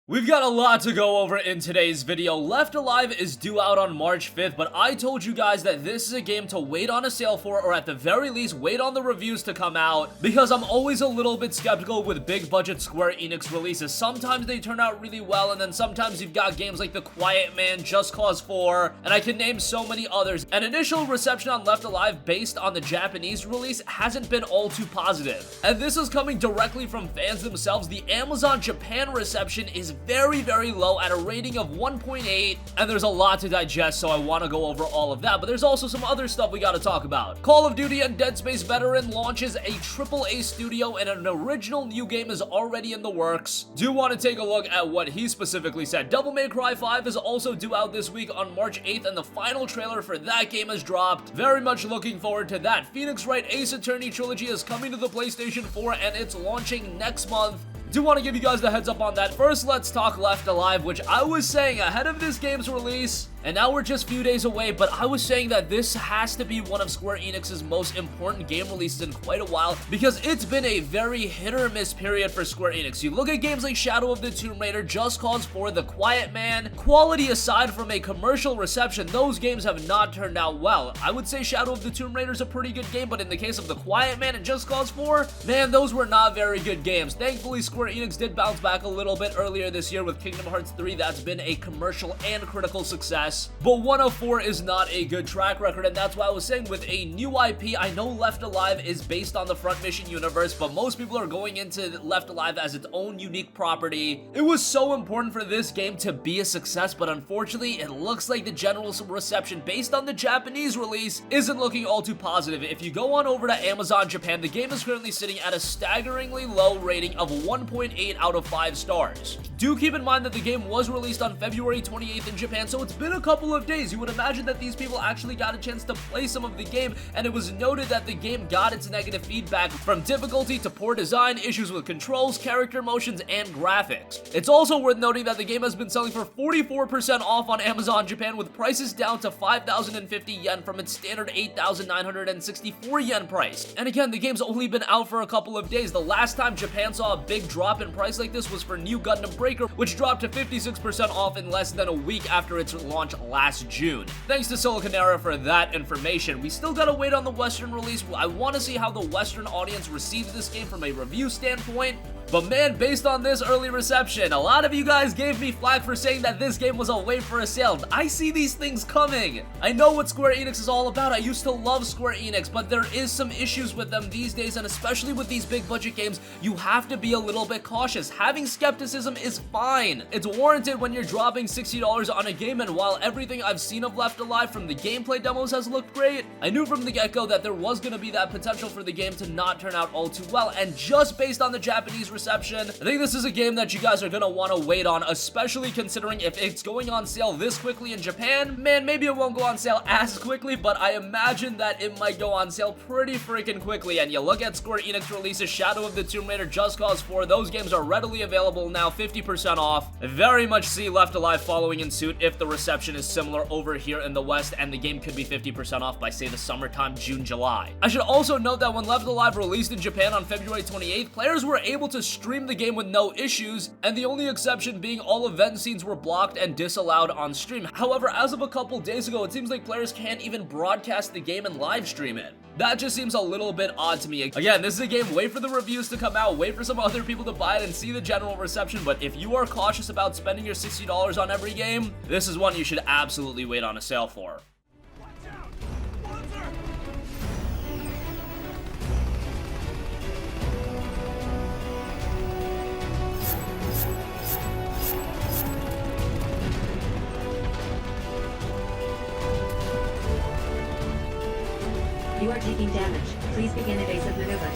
We've got a lot to go over in today's video. Left Alive is due out on March 5th, but I told you guys that this is a game to wait on a sale for, or at the very least, wait on the reviews to come out, because I'm always a little bit skeptical with big budget Square Enix releases. Sometimes they turn out really well, and then sometimes you've got games like The Quiet Man, Just Cause 4, and I can name so many others. An initial reception on Left Alive based on the Japanese release hasn't been all too positive, and this is coming directly from fans themselves. The Amazon Japan reception is very low at a rating of 1.8, and there's a lot to digest, so I want to go over all of that, but there's also some other stuff we got to talk about. Call of Duty and Dead Space veteran launches a AAA studio, and an original new game is already in the works. Do want to take a look at what he specifically said. Devil May Cry 5 is also due out this week on March 8th, and the final trailer for that game has dropped. Very much looking forward to that. Phoenix Wright Ace Attorney Trilogy is coming to the PlayStation 4, and it's launching next month. Do want to give you guys the heads up on that. First, let's talk Left Alive, which I was saying ahead of this game's release, and now we're just a few days away, but I was saying that this has to be one of Square Enix's most important game releases in quite a while, because it's been a very hit or miss period for Square Enix. You look at games like Shadow of the Tomb Raider, Just Cause 4, The Quiet Man, quality aside from a commercial reception, those games have not turned out well. I would say Shadow of the Tomb Raider is a pretty good game, but in the case of The Quiet Man and Just Cause 4, man, those were not very good games. Thankfully, Square Enix did bounce back a little bit earlier this year with Kingdom Hearts 3. That's been a commercial and critical success, but 104 is not a good track record, and that's why I was saying with a new IP, I know Left Alive is based on the Front Mission universe, but most people are going into Left Alive as its own unique property. It was so important for this game to be a success, but unfortunately, it looks like the general reception based on the Japanese release isn't looking all too positive. If you go on over to Amazon Japan, the game is currently sitting at a staggeringly low rating of 1.8 out of 5 stars. Do keep in mind that the game was released on February 28th in Japan, so it's been a couple of days. You would imagine that these people actually got a chance to play some of the game, and it was noted that the game got its negative feedback from difficulty to poor design, issues with controls, character motions, and graphics. It's also worth noting that the game has been selling for 44% off on Amazon Japan, with prices down to 5,050 yen from its standard 8,964 yen price. And again, the game's only been out for a couple of days. The last time Japan saw a big drop in price like this was for New Gundam Breaker, which dropped to 56% off in less than a week after its launch last June. Thanks to Siliconera for that information. We still gotta wait on the Western release. I want to see how the Western audience receives this game from a review standpoint. But man, based on this early reception, a lot of you guys gave me flack for saying that this game was a wait for a sale. I see these things coming. I know what Square Enix is all about. I used to love Square Enix, but there is some issues with them these days, and especially with these big budget games, you have to be a little bit cautious. Having skepticism is fine. It's warranted when you're dropping $60 on a game, and while everything I've seen of Left Alive from the gameplay demos has looked great, I knew from the get-go that there was going to be that potential for the game to not turn out all too well, and just based on the Japanese reception, I think this is a game that you guys are gonna want to wait on, especially considering if it's going on sale this quickly in Japan. Man, maybe it won't go on sale as quickly, but I imagine that it might go on sale pretty freaking quickly. And you look at Square Enix releases, Shadow of the Tomb Raider, Just Cause 4, those games are readily available now, 50% off. I very much see Left Alive following in suit if the reception is similar over here in the West, and the game could be 50% off by, say, the summertime, June, July. I should also note that when Left Alive released in Japan on February 28th, players were able to stream the game with no issues, and the only exception being all event scenes were blocked and disallowed on stream. However, as of a couple days ago, it seems like players can't even broadcast the game and live stream it. That just seems a little bit odd to me. Again, this is a game, wait for the reviews to come out, wait for some other people to buy it and see the general reception, but if you are cautious about spending your $60 on every game, this is one you should absolutely wait on a sale for. You are taking damage. Please begin evasive maneuvers.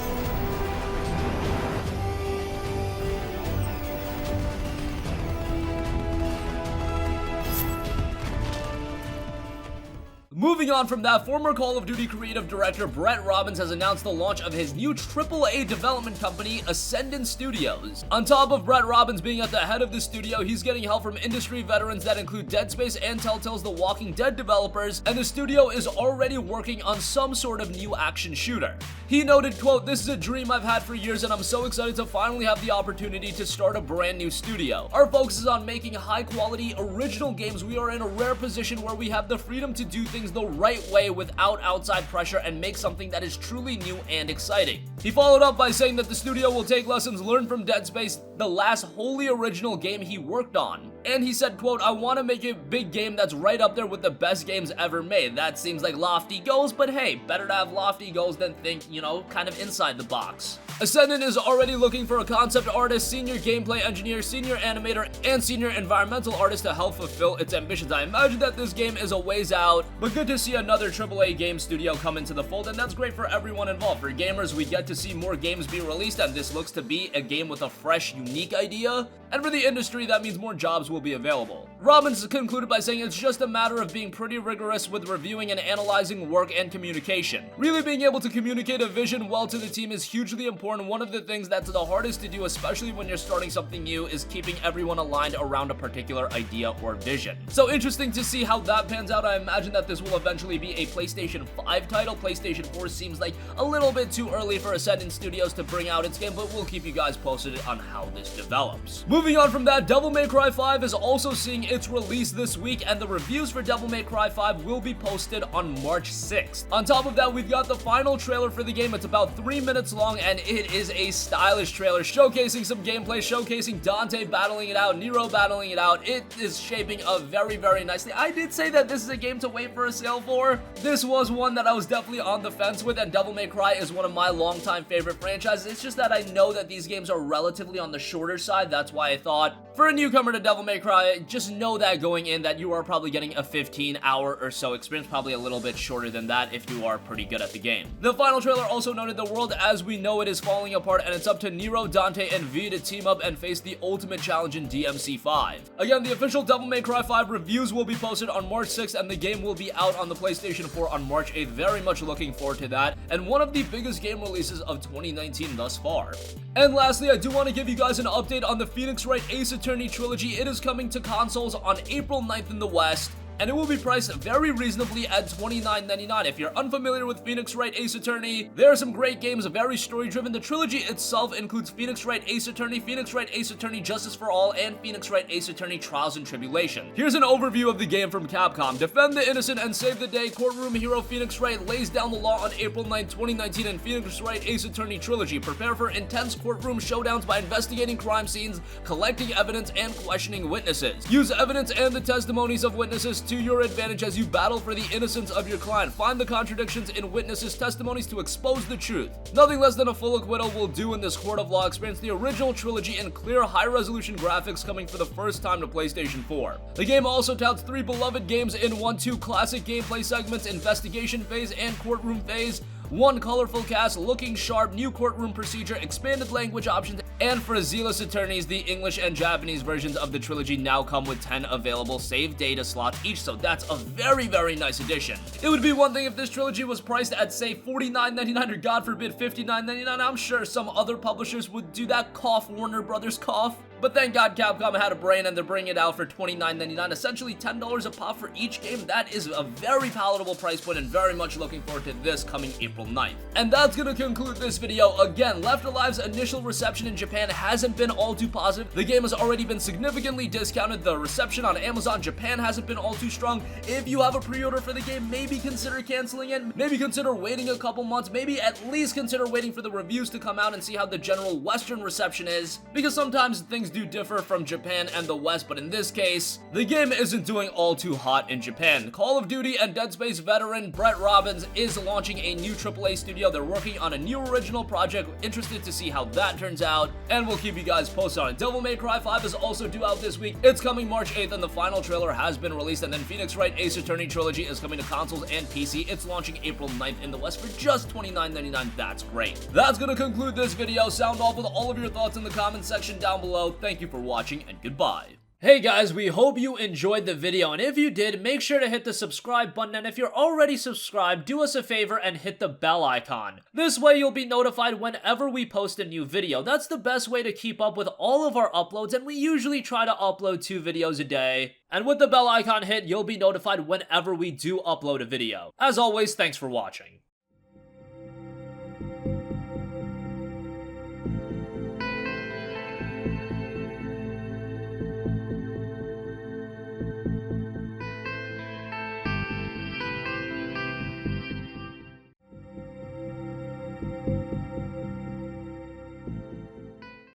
Moving on from that, former Call of Duty creative director Brett Robbins has announced the launch of his new AAA development company, Ascendant Studios. On top of Brett Robbins being at the head of the studio, he's getting help from industry veterans that include Dead Space and Telltale's The Walking Dead developers, and the studio is already working on some sort of new action shooter. He noted, quote, "This is a dream I've had for years and I'm so excited to finally have the opportunity to start a brand new studio. Our focus is on making high quality original games. We are in a rare position where we have the freedom to do things the right way without outside pressure and make something that is truly new and exciting." He followed up by saying that the studio will take lessons learned from Dead Space, the last wholly original game he worked on. And he said, quote, "I want to make a big game that's right up there with the best games ever made." That seems like lofty goals, but hey, better to have lofty goals than think, kind of inside the box. Ascendant is already looking for a concept artist, senior gameplay engineer, senior animator, and senior environmental artist to help fulfill its ambitions. I imagine that this game is a ways out, but good to see another AAA game studio come into the fold, and that's great for everyone involved. For gamers, we get to see more games be released, and this looks to be a game with a fresh, unique idea. And for the industry, that means more jobs will be available. Robbins concluded by saying it's just a matter of being pretty rigorous with reviewing and analyzing work and communication. Really being able to communicate a vision well to the team is hugely important. One of the things that's the hardest to do, especially when you're starting something new, is keeping everyone aligned around a particular idea or vision. So interesting to see how that pans out. I imagine that this will eventually be a PlayStation 5 title. PlayStation 4 seems like a little bit too early for Ascendant Studios to bring out its game, but we'll keep you guys posted on how this develops. Moving on from that, Devil May Cry 5 is also seeing its release this week, and the reviews for Devil May Cry 5 will be posted on March 6th. On top of that, we've got the final trailer for the game. It's about 3 minutes long, and it is a stylish trailer showcasing some gameplay, showcasing Dante battling it out, Nero battling it out. It is shaping up very, very nicely. I did say that this is a game to wait for a sale for. This was one that I was definitely on the fence with, and Devil May Cry is one of my longtime favorite franchises. It's just that I know that these games are relatively on the shorter side. That's why I thought, for a newcomer to Devil May Cry, just know that going in that you are probably getting a 15-hour or so experience, probably a little bit shorter than that if you are pretty good at the game. The final trailer also noted the world as we know it is falling apart, and it's up to Nero, Dante, and V to team up and face the ultimate challenge in DMC5. Again, the official Devil May Cry 5 reviews will be posted on March 6th, and the game will be out on the PlayStation 4 on March 8th. Very much looking forward to that, and one of the biggest game releases of 2019 thus far. And lastly, I do want to give you guys an update on the Phoenix Wright Ace Attorney trilogy. It is coming to consoles on April 9th in the West, and it will be priced very reasonably at $29.99. If you're unfamiliar with Phoenix Wright Ace Attorney, there are some great games, very story-driven. The trilogy itself includes Phoenix Wright Ace Attorney, Phoenix Wright Ace Attorney Justice for All, and Phoenix Wright Ace Attorney Trials and Tribulation. Here's an overview of the game from Capcom. Defend the innocent and save the day. Courtroom hero Phoenix Wright lays down the law on April 9, 2019 in Phoenix Wright Ace Attorney Trilogy. Prepare for intense courtroom showdowns by investigating crime scenes, collecting evidence, and questioning witnesses. Use evidence and the testimonies of witnesses to your advantage as you battle for the innocence of your client. Find the contradictions in witnesses' testimonies to expose the truth. Nothing less than a full acquittal will do in this court of law. Experience the original trilogy in clear, high-resolution graphics coming for the first time to PlayStation 4. The game also touts 3 beloved games in one: 2 classic gameplay segments, investigation phase and courtroom phase, 1 colorful cast, looking sharp, new courtroom procedure, expanded language options, and for zealous attorneys, the English and Japanese versions of the trilogy now come with 10 available save data slots each, so that's a very, very nice addition. It would be one thing if this trilogy was priced at, say, $49.99 or God forbid $59.99. I'm sure some other publishers would do that. Cough, Warner Brothers, cough. But thank God Capcom had a brain and they're bringing it out for $29.99, essentially $10 a pop for each game. That is a very palatable price point, and very much looking forward to this coming April 9th. And that's gonna conclude this video. Again, Left Alive's initial reception in Japan hasn't been all too positive. The game has already been significantly discounted. The reception on Amazon Japan hasn't been all too strong. If you have a pre-order for the game, maybe consider canceling it. Maybe consider waiting a couple months. Maybe at least consider waiting for the reviews to come out and see how the general Western reception is, because sometimes things do differ from Japan and the West, but in this case, the game isn't doing all too hot in Japan. Call of Duty and Dead Space veteran Brett Robbins is launching a new AAA studio. They're working on a new original project. Interested to see how that turns out, and we'll keep you guys posted on it. Devil May Cry 5 is also due out this week. It's coming March 8th, and the final trailer has been released. And then Phoenix Wright Ace Attorney Trilogy is coming to consoles and PC. It's launching April 9th in the West for just $29.99. That's great. That's gonna conclude this video. Sound off with all of your thoughts in the comment section down below. Thank you for watching, and goodbye. Hey guys, we hope you enjoyed the video, and if you did, make sure to hit the subscribe button, and if you're already subscribed, do us a favor and hit the bell icon. This way you'll be notified whenever we post a new video. That's the best way to keep up with all of our uploads, and we usually try to upload 2 videos a day. And with the bell icon hit, you'll be notified whenever we do upload a video. As always, thanks for watching.